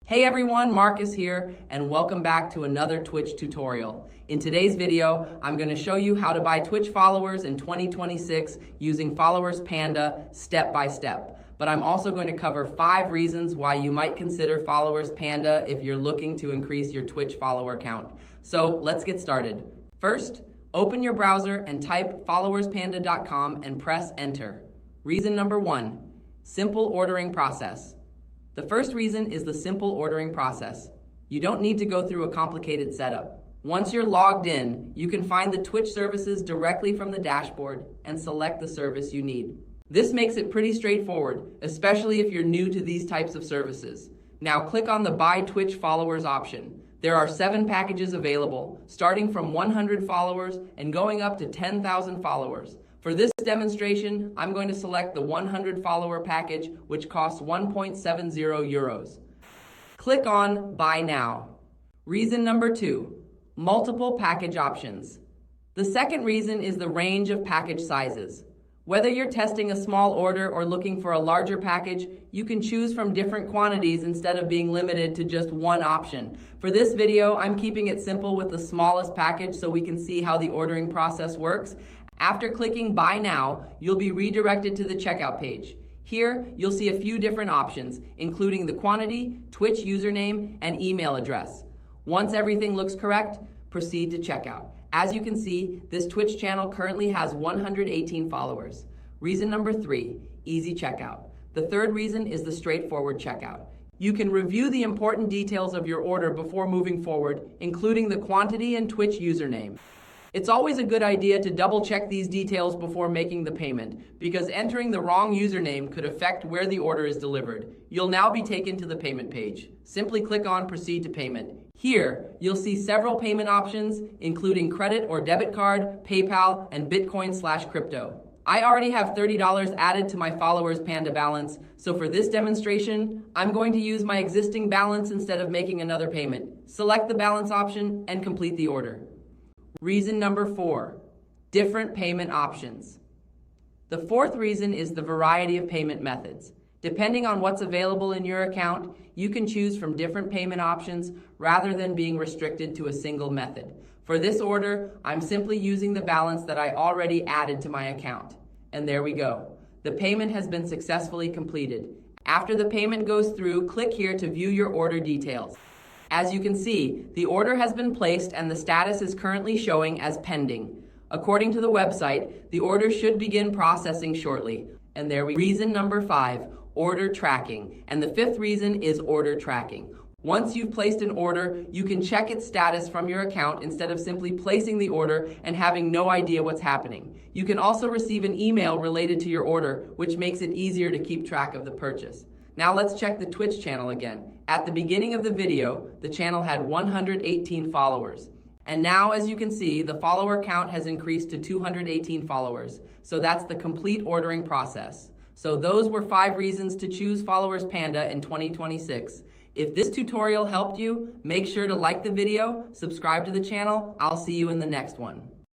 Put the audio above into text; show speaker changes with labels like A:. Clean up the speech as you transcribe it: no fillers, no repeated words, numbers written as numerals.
A: Hey everyone, Marcus here, and welcome back to another Twitch tutorial. In today's video, I'm going to show you how to buy Twitch followers in 2026 using Followers Panda step by step. But I'm also going to cover 5 reasons why you might consider Followers Panda if you're looking to increase your Twitch follower count. So let's get started. First, open your browser and type followerspanda.com and press enter. Reason number 1, simple ordering process. The first reason is the simple ordering process. You don't need to go through a complicated setup. Once you're logged in, you can find the Twitch services directly from the dashboard and select the service you need. This makes it pretty straightforward, especially if you're new to these types of services. Now click on the Buy Twitch Followers option. There are 7 packages available, starting from 100 followers and going up to 10,000 followers. For this demonstration, I'm going to select the 100 follower package, which costs 1.70 euros. Click on Buy Now. Reason number 2, multiple package options. The second reason is the range of package sizes. Whether you're testing a small order or looking for a larger package, you can choose from different quantities instead of being limited to just one option. For this video, I'm keeping it simple with the smallest package so we can see how the ordering process works. After clicking Buy Now, you'll be redirected to the checkout page. Here, you'll see a few different options, including the quantity, Twitch username, and email address. Once everything looks correct, proceed to checkout. As you can see, this Twitch channel currently has 118 followers. Reason number 3, easy checkout. The third reason is the straightforward checkout. You can review the important details of your order before moving forward, including the quantity and Twitch username. It's always a good idea to double check these details before making the payment, because entering the wrong username could affect where the order is delivered. You'll now be taken to the payment page. Simply click on Proceed to Payment. Here, you'll see several payment options, including credit or debit card, PayPal, and Bitcoin/crypto. I already have $30 added to my Followers Panda balance, so for this demonstration, I'm going to use my existing balance instead of making another payment. Select the balance option and complete the order. Reason number 4, different payment options. The fourth reason is the variety of payment methods. Depending on what's available in your account, you can choose from different payment options rather than being restricted to a single method. For this order, I'm simply using the balance that I already added to my account. And there we go. The payment has been successfully completed. After the payment goes through, click here to view your order details. As you can see, the order has been placed and the status is currently showing as pending. According to the website, the order should begin processing shortly. And there we go. Reason number 5, order tracking. And the 5th reason is order tracking. Once you've placed an order, you can check its status from your account instead of simply placing the order and having no idea what's happening. You can also receive an email related to your order, which makes it easier to keep track of the purchase. Now let's check the Twitch channel again. At the beginning of the video, the channel had 118 followers. And now, as you can see, the follower count has increased to 218 followers. So that's the complete ordering process. So those were 5 reasons to choose Followers Panda in 2026. If this tutorial helped you, make sure to like the video, subscribe to the channel. I'll see you in the next one.